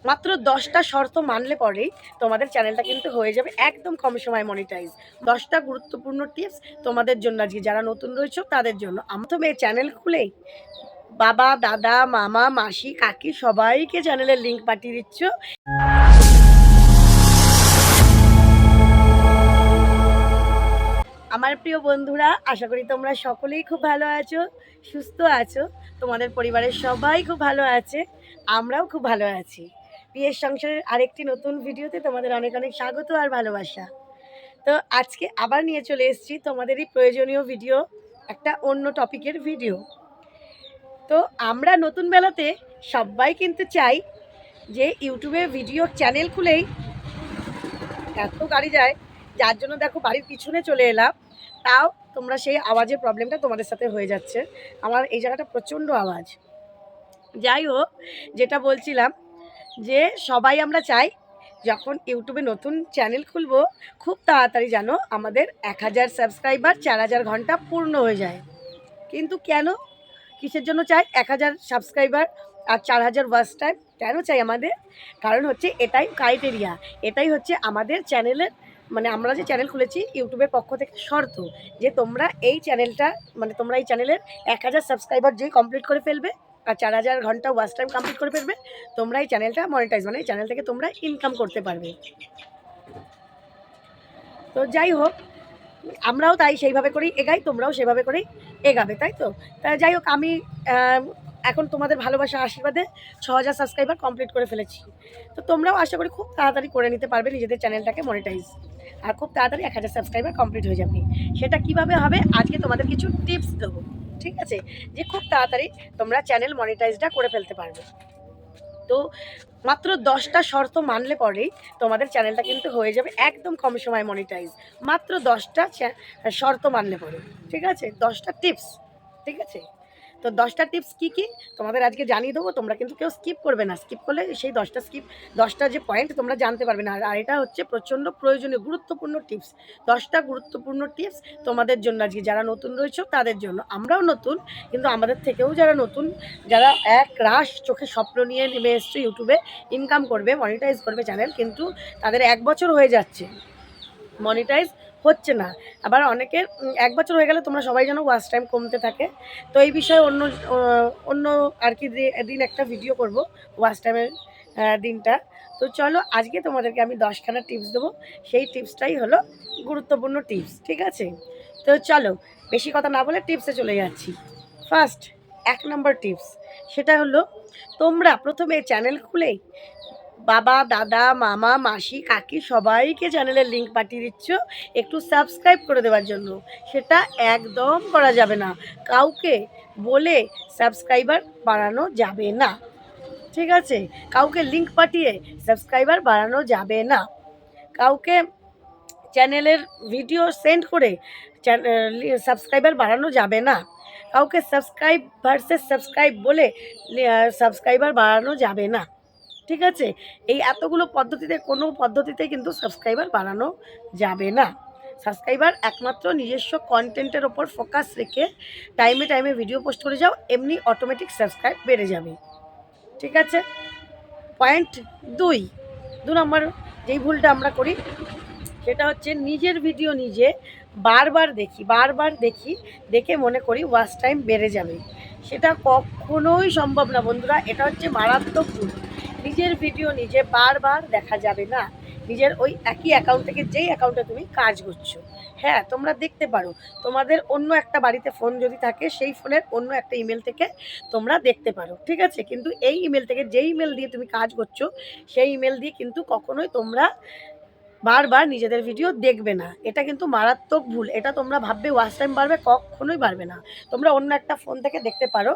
মাত্র 10টা শর্ত মানলে পরেই তোমাদের চ্যানেলটা কিন্তু হয়ে যাবে একদম কম সময় মনিটাইজ। 10টা গুরুত্বপূর্ণ টিপস তোমাদের জন্য, আজকে যারা নতুন রয়েছে তাদের জন্য। আমার তো মেয়ে চ্যানেল খুলেই বাবা, দাদা, মামা, মাসি, কাকি সবাইকে চ্যানেলের লিঙ্ক পাঠিয়ে দিচ্ছ। আমার প্রিয় বন্ধুরা, আশা করি তোমরা সকলেই খুব ভালো আছো, সুস্থ আছো। তোমাদের পরিবারের সবাই খুব ভালো আছে, আমরাও খুব ভালো আছি। বিয়ের সংসারের আরেকটি নতুন ভিডিওতে তোমাদের অনেক অনেক স্বাগত আর ভালোবাসা। তো আজকে আবার নিয়ে চলে এসেছি তোমাদেরই প্রয়োজনীয় ভিডিও, একটা অন্য টপিকের ভিডিও। তো আমরা নতুন বেলাতে সবাই কিন্তু চাই যে ইউটিউবে ভিডিও চ্যানেল খুলেই এত গাড়ি যায়, যার জন্য দেখো বাড়ির পিছনে চলে এলাম, তাও তোমরা সেই আওয়াজের প্রবলেমটা তোমাদের সাথে হয়ে যাচ্ছে। আমার এই জায়গাটা প্রচণ্ড আওয়াজ। যাই হোক, যেটা বলছিলাম যে সবাই আমরা চাই যখন ইউটিউবে নতুন চ্যানেল খুলবো খুব তাড়াতাড়ি যেন আমাদের 1000 সাবস্ক্রাইবার 4000 ঘন্টা পূর্ণ হয়ে যায়। কিন্তু কেন, কিসের জন্য চাই 1000 সাবস্ক্রাইবার আর 4000 ওয়াচ টাইম? কেন চাই আমাদের? কারণ হচ্ছে এটাই ক্রাইটেরিয়া, এটাই হচ্ছে আমাদের চ্যানেলের, মানে আমরা যে চ্যানেল খুলেছি ইউটিউবের পক্ষ থেকে শর্ত যে তোমরা এই চ্যানেলটা, মানে তোমরা এই চ্যানেলের 1000 সাবস্ক্রাইবার যেই কমপ্লিট করে ফেলবে আর 4000 ঘন্টা ওয়াচ টাইম কমপ্লিট করে ফেলবে, তোমরা এই চ্যানেলটা মনিটাইজ, মানে এই চ্যানেল থেকে তোমরা ইনকাম করতে পারবে। তো যাই হোক, আমরাও তাই সেইভাবে করেই এগাই, তোমরাও সেভাবে করেই এগাবে, তাই তো? তা যাই হোক, আমি এখন তোমাদের ভালোবাসা আশীর্বাদে 6000 সাবস্ক্রাইবার কমপ্লিট করে ফেলেছি। তো তোমরাও আশা করি খুব তাড়াতাড়ি করে নিতে পারবে নিজেদের চ্যানেলটাকে মনিটাইজ, আর খুব তাড়াতাড়ি 1000 সাবস্ক্রাইবার কমপ্লিট হয়ে যাবে। সেটা কিভাবে হবে আজকে তোমাদের কিছু টিপস দেবো, ঠিক আছে? যে খুব তাড়াতাড়ি তোমরা চ্যানেল মনিটাইজটা করে ফেলতে পারবে। তো মাত্র 10টা শর্ত মানলে পরেই তোমাদের চ্যানেলটা কিন্তু হয়ে যাবে একদম কম সময় মনিটাইজ। মাত্র 10টা শর্ত মানলে পরে, ঠিক আছে? 10টা টিপস, ঠিক আছে? তো 10টা টিপস কী কী তোমাদের আজকে জানিয়ে দেবো। তোমরা কিন্তু কেউ স্কিপ করবে না, স্কিপ করলে সেই 10টা যে পয়েন্ট তোমরা জানতে পারবে না। আর এটা হচ্ছে প্রচণ্ড প্রয়োজনীয় গুরুত্বপূর্ণ টিপস। 10টা গুরুত্বপূর্ণ টিপস তোমাদের জন্য, আজকে যারা নতুন রয়েছে তাদের জন্য। আমরাও নতুন, কিন্তু আমাদের থেকেও যারা নতুন, যারা এক রাশ চোখে স্বপ্ন নিয়ে নেমে এসছে ইউটিউবে ইনকাম করবে, মনিটাইজ করবে চ্যানেল, কিন্তু তাদের 1 বছর হয়ে যাচ্ছে, মনিটাইজ হচ্ছে না। আবার অনেকের 1 বছর হয়ে গেলে তোমরা সবাই জানো ওয়াচ টাইম কমতে থাকে। তো এই বিষয়ে অন্য আর কি দিন একটা ভিডিও করব ওয়াচ টাইমের দিনটা। তো চলো আজকে তোমাদেরকে আমি 10খানা টিপস দেবো, সেই টিপসটাই হলো গুরুত্বপূর্ণ টিপস, ঠিক আছে? তো চলো বেশি কথা না বলে টিপসে চলে যাচ্ছি। ফার্স্ট, 1 নম্বর টিপস, সেটা হলো তোমরা প্রথমে চ্যানেল খুলেই বাবা, দাদা, মামা, মাসি, কাকি সবাইকে চ্যানেলের লিঙ্ক পাঠিয়ে দিচ্ছ একটু সাবস্ক্রাইব করে দেওয়ার জন্য। সেটা একদম করা যাবে না, কাউকে বলে সাবস্ক্রাইবার বাড়ানো যাবে না, ঠিক আছে? কাউকে লিঙ্ক পাঠিয়ে সাবস্ক্রাইবার বাড়ানো যাবে না, কাউকে চ্যানেলের ভিডিও সেন্ড করে সাবস্ক্রাইবার বাড়ানো যাবে না, কাউকে সাবস্ক্রাইব ভার্সেস সাবস্ক্রাইব বলে সাবস্ক্রাইবার বাড়ানো যাবে না, ঠিক আছে? এই এতগুলো পদ্ধতিতে কোনো পদ্ধতিতে কিন্তু সাবস্ক্রাইবার বাড়ানো যাবে না। সাবস্ক্রাইবার একমাত্র নিজস্ব কন্টেন্টের ওপর ফোকাস রেখে টাইমে টাইমে ভিডিও পোস্ট করে যাও, এমনি অটোমেটিক সাবস্ক্রাইব বেড়ে যাবে, ঠিক আছে? পয়েন্ট 2 নম্বর যেই ভুলটা আমরা করি সেটা হচ্ছে নিজের ভিডিও নিজে বারবার দেখি, দেখে মনে করি ওয়াচ টাইম বেড়ে যাবে। সেটা কখনোই সম্ভব না বন্ধুরা, এটা হচ্ছে মারাত্মক ভুল। নিজের ভিডিও নিজে বারবার দেখা যাবে না। নিজের ওই একই অ্যাকাউন্ট থেকে যেই অ্যাকাউন্টে তুমি কাজ করছো, হ্যাঁ তোমরা দেখতে পারো, তোমাদের অন্য একটা বাড়িতে ফোন যদি থাকে সেই ফোনের অন্য একটা ইমেল থেকে তোমরা দেখতে পারো, ঠিক আছে? কিন্তু এই ইমেল থেকে যেই ইমেল দিয়ে তুমি কাজ করছো সেই ইমেল দিয়ে কিন্তু কখনোই তোমরা বারবার নিজেদের ভিডিও দেখবে না। এটা কিন্তু মারাত্মক ভুল। এটা তোমরা ভাববে ওয়াচ টাইম বাড়বে, কখনোই বাড়বে না। তোমরা অন্য একটা ফোন থেকে দেখতে পারো,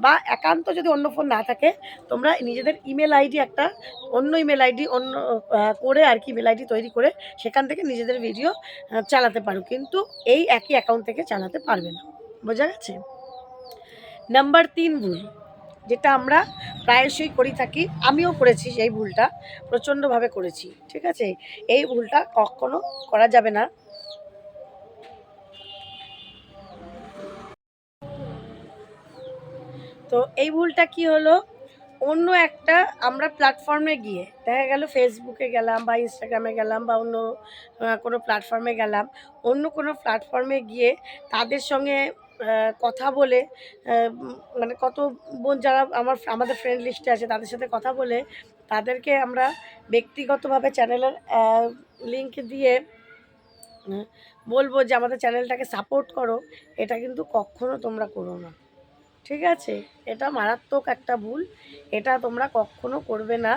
বা একান্ত যদি অন্য ফোন না থাকে তোমরা নিজেদের ইমেল আইডি একটা অন্য ইমেল আইডি অন্য করে আর কি ইমেল আইডি তৈরি করে সেখান থেকে নিজেদের ভিডিও চালাতে পারো, কিন্তু এই একই অ্যাকাউন্ট থেকে চালাতে পারবে না। বোঝা গেছে? নাম্বার 3 ভুল, যেটা আমরা প্রায়শই করে থাকি, আমিও করেছি সেই ভুলটা, প্রচণ্ডভাবে করেছি, ঠিক আছে? এই ভুলটা কখনো করা যাবে না। তো এই ভুলটা কি হলো, অন্য একটা আমরা প্ল্যাটফর্মে গিয়ে দেখা গেল ফেসবুকে গেলাম বা ইনস্টাগ্রামে গেলাম বা অন্য কোনো প্ল্যাটফর্মে গেলাম, অন্য কোনো প্ল্যাটফর্মে গিয়ে তাদের সঙ্গে কথা বলে মানে কত বোন যারা আমাদের ফ্রেন্ড লিস্টে আছে তাদের সাথে কথা বলে তাদেরকে আমরা ব্যক্তিগতভাবে চ্যানেলের লিঙ্ক দিয়ে বলবো যে আমাদের চ্যানেলটাকে সাপোর্ট করো, এটা কিন্তু কখনো তোমরা করো না। ঠিক আছে, এটা মারাত্মক একটা ভুল, এটা তোমরা কখনো করবে না।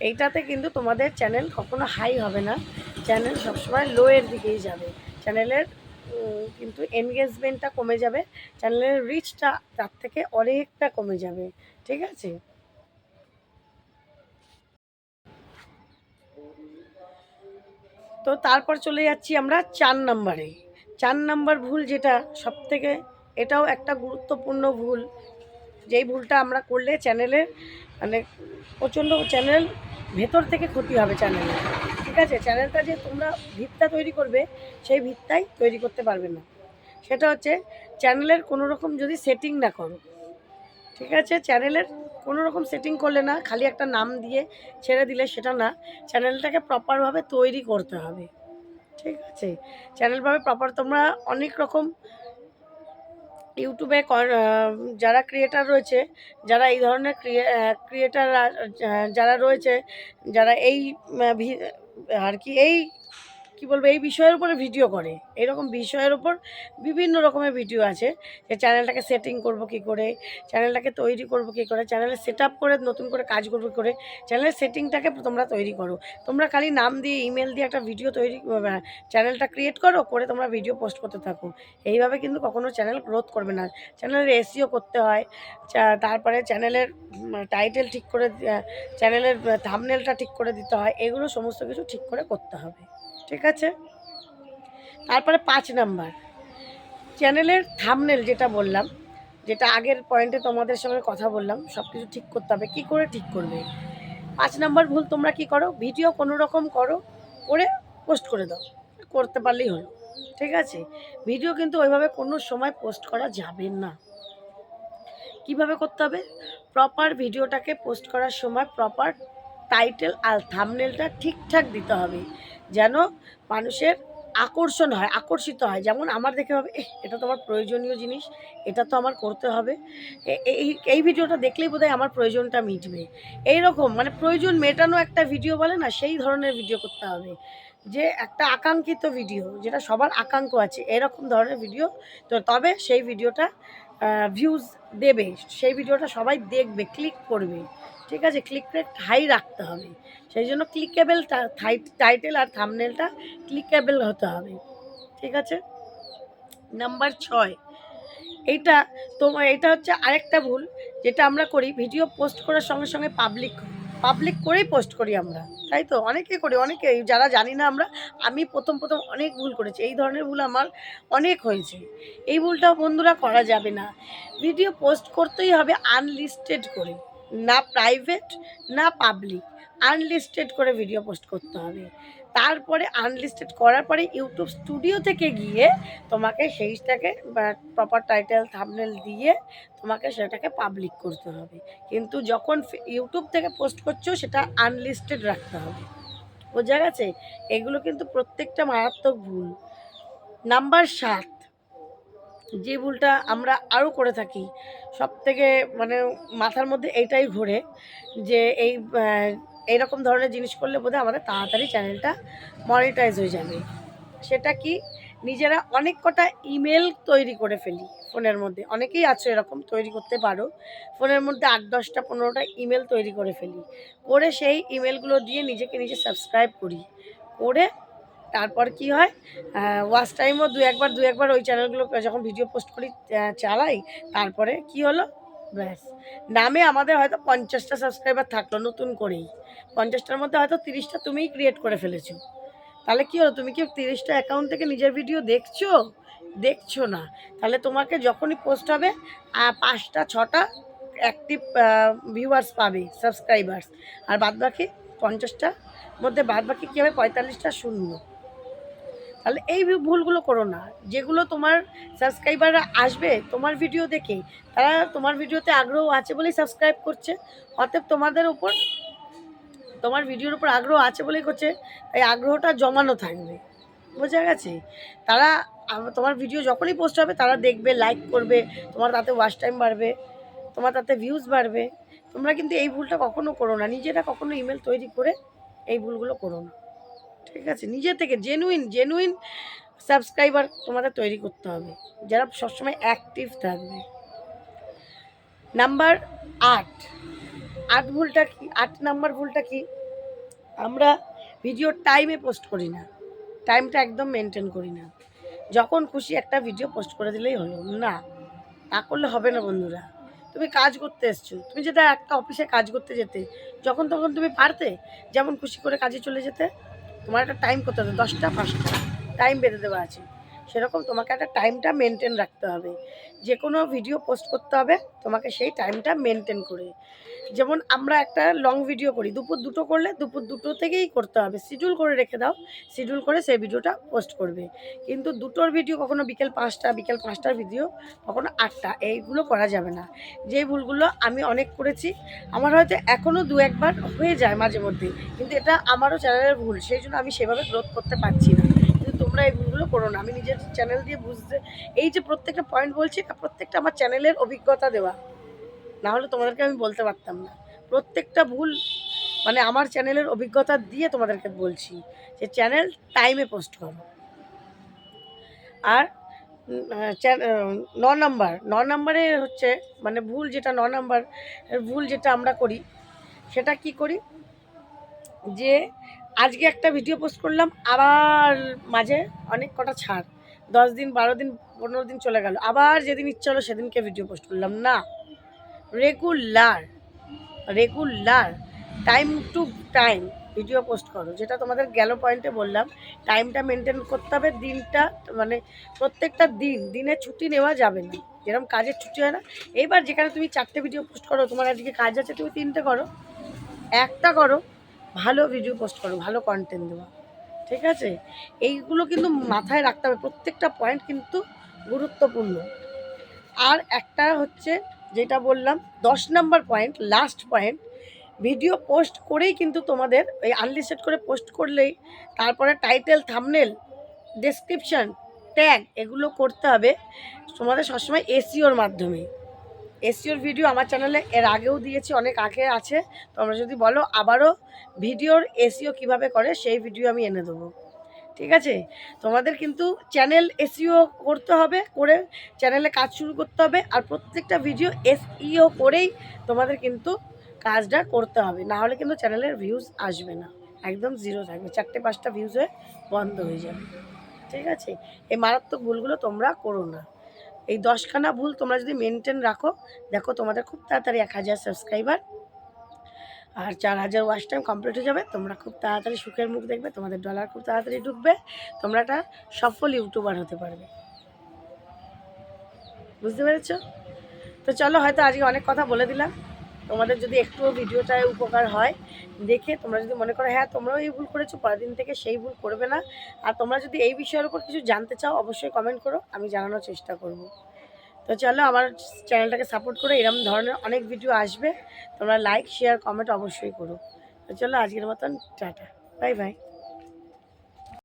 এইটাতে কিন্তু তোমাদের চ্যানেল কখনো হাই হবে না, চ্যানেল সবসময় লোয়ের দিকেই যাবে, চ্যানেলের কিন্তু এনগেজমেন্টটা কমে যাবে, চ্যানেলের রিচটা তার থেকে অনেকটা কমে যাবে। ঠিক আছে, তো তারপর চলে যাচ্ছি আমরা 4 নম্বরে। 4 নম্বর ভুল যেটা সবথেকে, এটাও একটা গুরুত্বপূর্ণ ভুল, যেই ভুলটা আমরা করলে চ্যানেলের মানে প্রচণ্ড চ্যানেল ভেতর থেকে ক্ষতি হবে চ্যানেলে। ঠিক আছে, চ্যানেলটা যে তোমরা ভিতটা তৈরি করবে সেই ভিতটাই তৈরি করতে পারবে না। সেটা হচ্ছে চ্যানেলের কোনো রকম যদি সেটিং না করো। ঠিক আছে, চ্যানেলের কোনো রকম সেটিং করলে না, খালি একটা নাম দিয়ে ছেড়ে দিলে সেটা না, চ্যানেলটাকে প্রপারভাবে তৈরি করতে হবে। ঠিক আছে, চ্যানেলভাবে প্রপার তোমরা অনেক রকম ইউটিউবে যারা ক্রিয়েটার রয়েছে, যারা এই ধরনের ক্রিয়েটার যারা রয়েছে, যারা এই আর কি এই কী বলবো এই বিষয়ের উপরে ভিডিও করে, এরকম বিষয়ের উপর বিভিন্ন রকমের ভিডিও আছে যে চ্যানেলটাকে সেটিং করব কী করে, চ্যানেলটাকে তৈরি করব কী করে, চ্যানেলে সেট আপ করে নতুন করে কাজ করবো করে, চ্যানেলের সেটিংটাকে তোমরা তৈরি করো। তোমরা খালি নাম দিয়ে ইমেল দিয়ে একটা ভিডিও তৈরি চ্যানেলটা ক্রিয়েট করো, করে তোমরা ভিডিও পোস্ট করতে থাকো। এইভাবে কিন্তু কখনো চ্যানেল গ্রোথ করবে না। চ্যানেলের এসইও করতে হয়, তারপরে চ্যানেলের টাইটেল ঠিক করে, চ্যানেলের থাম্বনেলটা ঠিক করে দিতে হয়, এগুলো সমস্ত কিছু ঠিক করে করতে হবে। ঠিক আছে, তারপরে 5 নাম্বার, চ্যানেলের থাম্বনেল যেটা বললাম, যেটা আগের পয়েন্টে তোমাদের সঙ্গে কথা বললাম, সব কিছু ঠিক করতে হবে। কী করে ঠিক করবে? 5 নাম্বার ভুল তোমরা কি করো, ভিডিও কোনো রকম করো, করে পোস্ট করে দাও, করতে পারলেই হলো। ঠিক আছে, ভিডিও কিন্তু ওইভাবে কোনো সময় পোস্ট করা যাবে না। কিভাবে করতে হবে? প্রপার ভিডিওটাকে পোস্ট করার সময় প্রপার টাইটেল আর থাম্বনেলটা ঠিকঠাক দিতে হবে, যেন মানুষের আকর্ষণ হয়, আকর্ষিত হয়। যেমন আমার দেখে হবে এটা তো আমার প্রয়োজনীয় জিনিস, এটা তো আমার করতে হবে, এই ভিডিওটা দেখলেই বোধহয় আমার প্রয়োজনটা মিটবে। এইরকম মানে প্রয়োজন মেটানো একটা ভিডিও বলে না, সেই ধরনের ভিডিও করতে হবে, যে একটা আকাঙ্ক্ষিত ভিডিও, যেটা সবার আকাঙ্ক্ষ আছে, এরকম ধরনের ভিডিও। তো তবে সেই ভিডিওটা ভিউজ দেবে, সেই ভিডিওটা সবাই দেখবে, ক্লিক করবে। ঠিক আছে, ক্লিক রেট হাই রাখতে হবে, সেই জন্য ক্লিকেবল টাইটেল আর থাম্বনেলটা ক্লিকেবল হতে হবে। ঠিক আছে, নাম্বার 6, এটা হচ্ছে আরেকটা ভুল যেটা আমরা করি, ভিডিও পোস্ট করার সঙ্গে সঙ্গে পাবলিক করেই পোস্ট করি আমরা, তাই তো অনেকেই করি, অনেকেই যারা জানি না আমরা। আমি প্রথম অনেক ভুল করেছি, এই ধরনের ভুল আমার অনেক হয়েছে। এই ভুলটা বন্ধুরা করা যাবে না, ভিডিও পোস্ট করতেই হবে আনলিস্টেড করে, না প্রাইভেট না পাবলিক, আনলিস্টেড করে ভিডিও পোস্ট করতে হবে। তারপরে আনলিস্টেড করার পরে ইউটিউব স্টুডিও থেকে গিয়ে তোমাকে সেইটাকে প্রপার টাইটেল থাম্বনেল দিয়ে তোমাকে সেটাকে পাবলিক করতে হবে। কিন্তু যখন ইউটিউব থেকে পোস্ট করছো সেটা আনলিস্টেড রাখতে হবে। বোঝা গেছে? এগুলো কিন্তু প্রত্যেকটা মারাত্মক ভুল। নাম্বার 7, যে ভুলটা আমরা আরও করে থাকি, সবথেকে মানে মাথার মধ্যে এইটাই ঘোরে যে এইরকম ধরনের জিনিস করলে বোধহয় আমাদের তাড়াতাড়ি চ্যানেলটা মনিটাইজ হয়ে যাবে। সেটা কি? নিজেরা অনেক কটা ইমেল তৈরি করে ফেলি ফোনের মধ্যে, অনেকেই আছো এরকম, তৈরি করতে পারো। ফোনের মধ্যে 8, 10টা 15টা ইমেল তৈরি করে ফেলি, করে সেই ইমেলগুলো দিয়ে নিজেকে নিজে সাবস্ক্রাইব করি, করে তারপর কি হয়, ওয়াচ টাইমও দু একবার ওই চ্যানেলগুলো যখন ভিডিও পোস্ট করি চালাই, তারপরে কি হলো, ব্যাস, নামে আমাদের হয়তো 50টা সাবস্ক্রাইবার থাকলো নতুন করেই, 50টার মধ্যে হয়তো 30টা তুমিই ক্রিয়েট করে ফেলেছো। তাহলে কি হলো, তুমি কি 30টা অ্যাকাউন্ট থেকে নিজের ভিডিও দেখছো না? তাহলে তোমাকে যখনই পোস্ট হবে 5টা 6টা অ্যাক্টিভ ভিউয়ার্স পাবে, সাবস্ক্রাইবার্স, আর বাদবাকি 50টার মধ্যে বাদবাকি কী হবে, 45টা শূন্য। তাহলে এই ভুলগুলো করো না। যেগুলো তোমার সাবস্ক্রাইবাররা আসবে তোমার ভিডিও দেখে, তারা তোমার ভিডিওতে আগ্রহ আছে বলেই সাবস্ক্রাইব করছে, অতএব তোমাদের উপর, তোমার ভিডিওর উপর আগ্রহ আছে বলেই করছে, এই আগ্রহটা জমানো থাকবে। বোঝা গেছে? তারা তোমার ভিডিও যখনই পোস্ট হবে তারা দেখবে, লাইক করবে, তোমার তাতে ওয়াচ টাইম বাড়বে, তোমার তাতে ভিউজ বাড়বে। তোমরা কিন্তু এই ভুলটা কখনো করো না, নিজেরা কখনো ইমেল তৈরি করে এই ভুলগুলো করো না, ঠিক আছে? নিজে থেকে জেনুইন সাবস্ক্রাইবার তোমাদের তৈরি করতে হবে, যারা সবসময় অ্যাক্টিভ থাকবে। নাম্বার 8, 8 ভুলটা কি? 8 নাম্বার ভুলটা কি? আমরা ভিডিও টাইমে পোস্ট করি না, টাইমটা একদম মেনটেন করি না। যখন খুশি একটা ভিডিও পোস্ট করে দিলেই হলো না, তা করলে হবে না বন্ধুরা। তুমি কাজ করতে এসছো, তুমি যেটা একটা অফিসে কাজ করতে যেতে, যখন তখন তুমি পারতে যেমন খুশি করে কাজে চলে যেতে? তোমার একটা টাইম করতে হবে, 10টা 5টা টাইম বেঁধে দেওয়া আছে, সেরকম তোমাকে একটা টাইমটা মেনটেন রাখতে হবে। যে কোনো ভিডিও পোস্ট করতে হবে তোমাকে সেই টাইমটা মেনটেন করে। যেমন আমরা একটা লং ভিডিও করি, দুপুর 2টো করলে দুপুর 2টো থেকেই করতে হবে, শিডিউল করে রেখে দাও, শিডিউল করে সেই ভিডিওটা পোস্ট করবে। কিন্তু 2টোর ভিডিও কখনো বিকেল 5টা, বিকেল 5টার ভিডিও কখনো 8টা, এইগুলো করা যাবে না। যে ভুলগুলো আমি অনেক করেছি, আমার হয়তো এখনও 2-1বার হয়ে যায় মাঝে মধ্যে, কিন্তু এটা আমারও চ্যানেলের ভুল, সেই জন্য আমি সেভাবে গ্রোথ করতে পারছি না। কিন্তু তোমরা এই ভুলগুলো করো না, আমি নিজের চ্যানেল দিয়ে বুঝতে, এই যে প্রত্যেকটা পয়েন্ট বলছি না, প্রত্যেকটা আমার চ্যানেলের অভিজ্ঞতা দেওয়া, না হলে তোমাদেরকে আমি বলতে পারতাম না। প্রত্যেকটা ভুল মানে আমার চ্যানেলের অভিজ্ঞতা দিয়ে তোমাদেরকে বলছি যে চ্যানেল টাইমে পোস্ট করো। আর 9 নম্বরে হচ্ছে মানে ভুল যেটা, 9 নম্বর ভুল যেটা আমরা করি, সেটা কি করি, যে আজকে একটা ভিডিও পোস্ট করলাম, আবার মাঝে অনেক কটা ছাড়, 10 দিন 12 দিন 15 দিন চলে গেল, আবার যেদিন ইচ্ছা হলো সেদিনকে ভিডিও পোস্ট করলাম না। Regular regular time to time video post করো, যেটা তোমাদের গেল পয়েন্টে বললাম। টাইমটা মেনটেন করতে হবে, দিনটা মানে প্রত্যেকটা দিনে ছুটি নেওয়া যাবে না, যেরকম কাজের ছুটি হয় না। এইবার যেখানে তুমি 4টে ভিডিও পোস্ট করো, তোমার আজকে কাজ আছে, তুমি 3টে করো, একটা করো, ভালো ভিডিও পোস্ট করো, ভালো কন্টেন্ট দেওয়া, ঠিক আছে? এইগুলো কিন্তু মাথায় রাখতে হবে, প্রত্যেকটা পয়েন্ট কিন্তু গুরুত্বপূর্ণ। আর একটা হচ্ছে যেটা বললাম 10 নম্বর point, last point, video post করেই কিন্তু তোমাদের এই আনলিস্টেড করে পোস্ট করলেই তারপরে টাইটেল, থাম্বনেল, ডেসক্রিপশন, ট্যাগ এগুলো করতে হবে তোমাদের সবসময় এসইওর মাধ্যমে। এসইওর ভিডিও আমার চ্যানেলে এর আগেও দিয়েছি, অনেক আগে আছে, তোমরা যদি বলো আবারও ভিডিওর এসইও কিভাবে করে সেই ভিডিও আমি এনে দেবো, ঠিক আছে? তোমাদের কিন্তু চ্যানেল এসইও করতে হবে, করে চ্যানেলে কাজ শুরু করতে হবে, আর প্রত্যেকটা ভিডিও এসইও করেই তোমাদের কিন্তু কাজটা করতে হবে, না হলে কিন্তু চ্যানেলের ভিউজ আসবে না, একদম জিরো থাকবে, 4টে 5টা ভিউজ হয়ে বন্ধ হয়ে যাবে, ঠিক আছে? এই মারাত্মক ভুলগুলো তোমরা করো না। এই 10খানা ভুল তোমরা যদি মেনটেন রাখো, দেখো তোমাদের খুব তাড়াতাড়ি 1000 সাবস্ক্রাইবার আর 4000 ওয়াচ টাইম কমপ্লিট হয়ে যাবে, তোমরা খুব তাড়াতাড়ি সুখের মুখ দেখবে, তোমাদের ডলার খুব তাড়াতাড়ি ঢুকবে, তোমরা একটা সফল ইউটিউবার হতে পারবে। বুঝতে পেরেছো? তো চলো, হয়তো আজকে অনেক কথা বলে দিলাম, তোমাদের যদি একটুও ভিডিওটায় উপকার হয় দেখে, তোমরা যদি মনে করো হ্যাঁ তোমরাও এই ভুল করেছো, পরের দিন থেকে সেই ভুল করবে না। আর তোমরা যদি এই বিষয়ের উপর কিছু জানতে চাও অবশ্যই কমেন্ট করো, আমি জানানোর চেষ্টা করব। তো চলো, আমার চ্যানেলটাকে সাপোর্ট করে, এরকম ধরনের অনেক ভিডিও আসবে, তোমরা লাইক শেয়ার কমেন্ট অবশ্যই করো। তো চলো, আজকের মতন টাটা, বাই বাই।